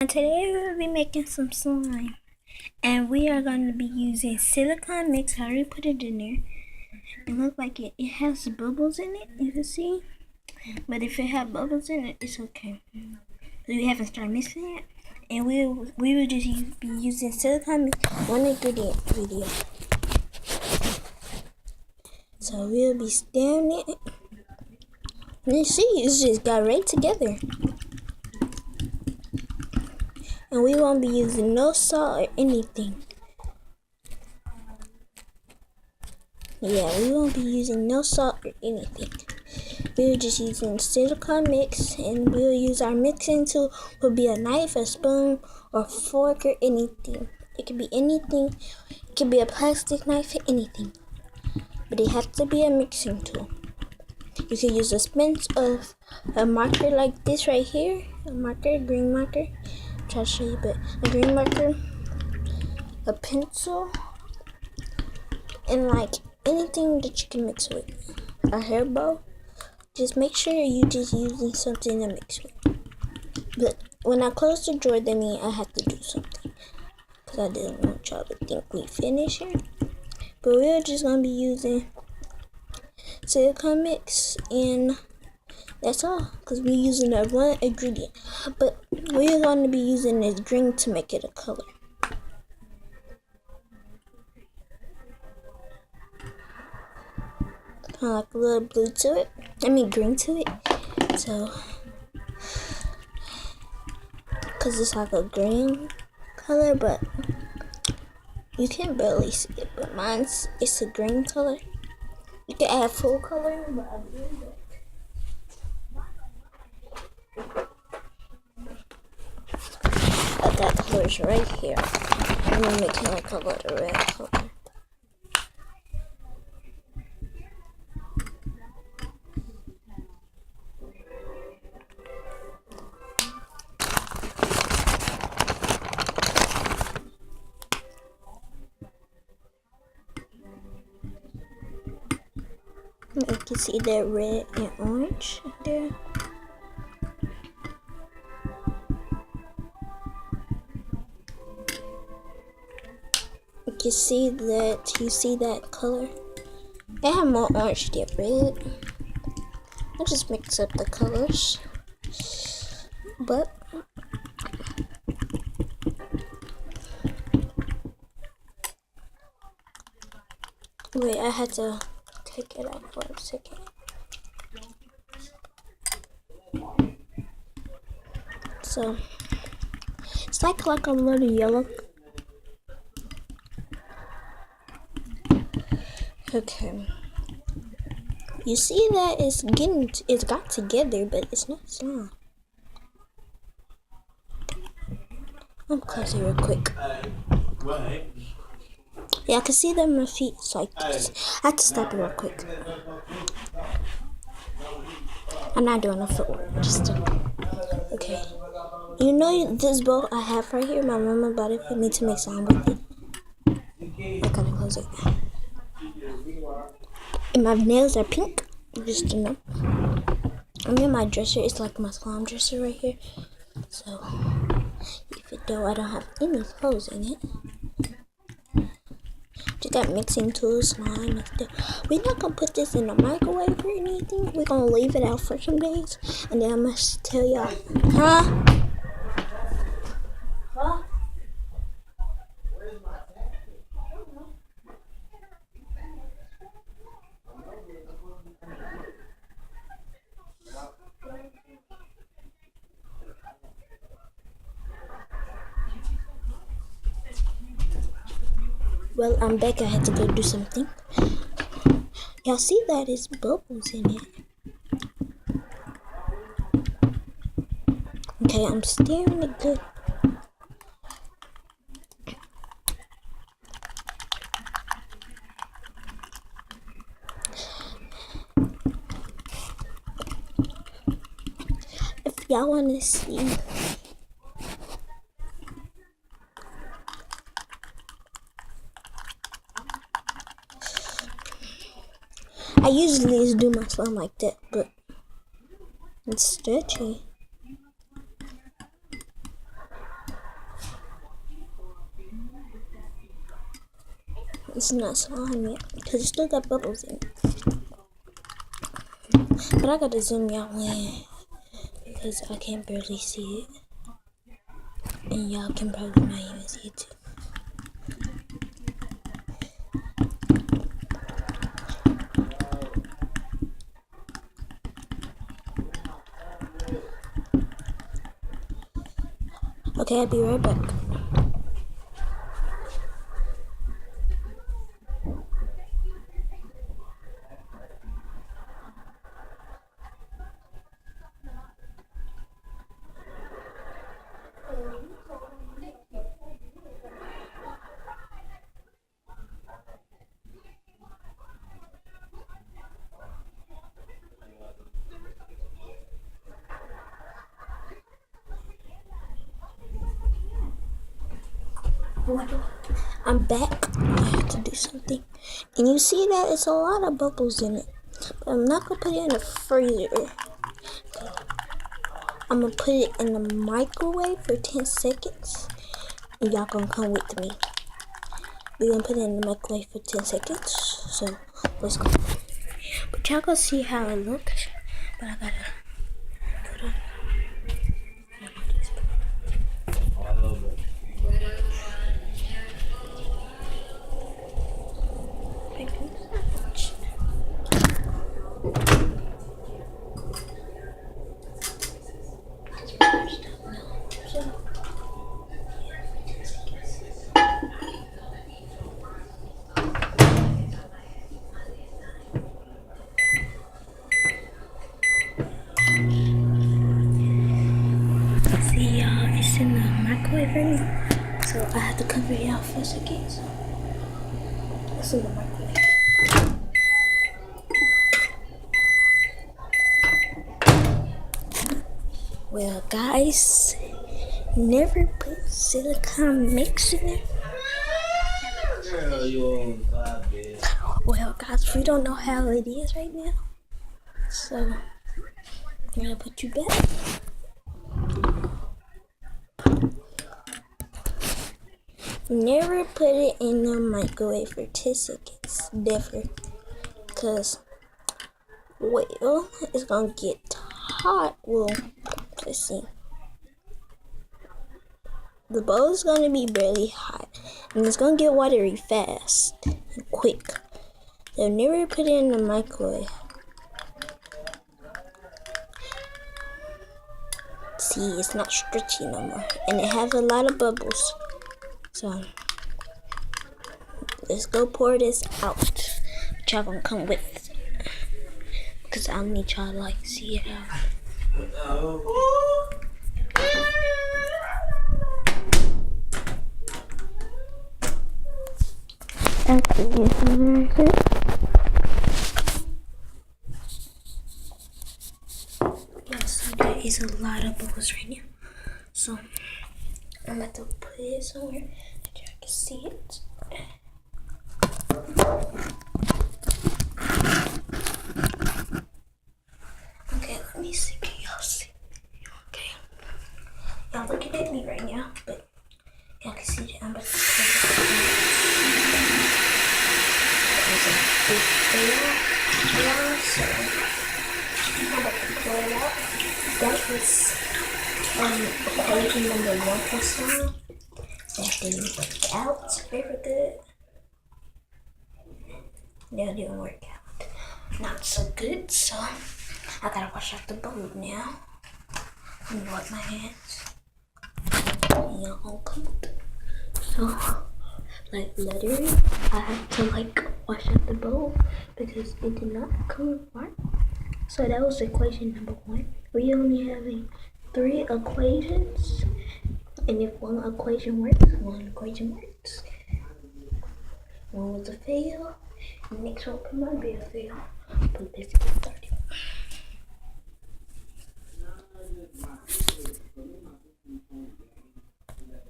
And today we will be making some slime, and we are going to be using silicone mix. I already put it in there. It looks like it has bubbles in it, you can see, but if it has bubbles in it, it's okay. We haven't started mixing it, and we will just be using silicone mix, one ingredient video. So we'll be stirring it, and you see it's just got right together. And we won't be using no salt or anything. Yeah, we won't be using no salt or anything. We're just using silicone mix, and we'll use our mixing tool. Will be a knife, a spoon, or fork, or anything. It could be anything. It could be a plastic knife, anything. But it has to be a mixing tool. You can use a sponge of a marker like this right here. A marker, green marker. Try to show you, but a green marker, a pencil, and like anything that you can mix with. A hair bow. Just make sure you're just using something to mix with. But when I close the drawer, that means I have to do something, because I didn't want y'all to think we finished here. But we're just going to be using silicone mix, and that's all, because we're using that one ingredient. But we're going to be using this green to make it a color. Kind of like a little blue to it. I mean green to it. So, because it's like a green color, but you can barely see it. But mine's, it's a green color. You can add full color, but I do that. That color's right here. I'm gonna make it like a little red color. You can see that red and orange there. You can see that color. I have more orange than red. I just mix up the colors. But wait, I had to take it out for a second. So it's like a little yellow. Okay. You see that it's got together, but it's not slime. I'm close it real quick. Yeah, I can see that my feet is like this. I have to stop it real quick. I'm not doing a footwork, just okay. You know this bowl I have right here? My mama bought it for me to make slime with it. I gotta close it. And my nails are pink, just to know. And then my dresser is like my slime dresser right here. So, even though I don't have any clothes in it, just that mixing tool, slime, and stuff. We're not gonna put this in the microwave or anything. We're gonna leave it out for some days, and then I must tell y'all, huh? Well, I'm back. I had to go do something. Y'all see that it's bubbles in it. Okay, I'm stirring it good. If y'all want to see, I usually just do my slime like that, but it's stretchy. It's not slime yet because it still got bubbles in it. But I gotta zoom y'all in because I can barely see it. And y'all can probably not even see it too. Okay, I'll be right back. I'm back. I have to do something. And you see that it's a lot of bubbles in it. But I'm not gonna put it in the freezer. I'm gonna put it in the microwave for 10 seconds. And y'all gonna come with me. We're gonna put it in the microwave for 10 seconds. So let's go. But y'all gonna see how it looks. But I gotta put it. See y'all, it's in the microwave right now. So I have to cover it out for a second. So it's in the microwave. Well guys, never put silicone mix in it. Well guys, we don't know how it is right now. So I'm gonna put you back. Never put it in the microwave for 10 seconds. Never. Because, well, it's gonna get hot. Well, let's see. The bowl is gonna be barely hot. And it's gonna get watery fast and quick. So never put it in the microwave. See, it's not stretchy no more. And it has a lot of bubbles. So, let's go pour this out. Y'all gonna come with. Because I'll need y'all to like see it out. Okay, it's very good. Yeah, so there is a lot of bubbles right now. So, I'm about to put it somewhere that y'all can see it. Okay, let me see. Can y'all see? Okay. Y'all looking at me right now, but y'all can see that I'm about to put it. There's a big fail. So I'm about to pull it out. That was equation number 1 plus 1. That didn't work out very good. That didn't work out. Not so good, so I gotta wash out the bowl now. Let me wipe my hands. Yeah, all cold. So, like literally, I had to like wash out the bowl because it did not come apart. So that was equation number 1. We only having 3 equations, and if one equation works, one equation works. One was a fail, the next one might be a fail. But let's get started.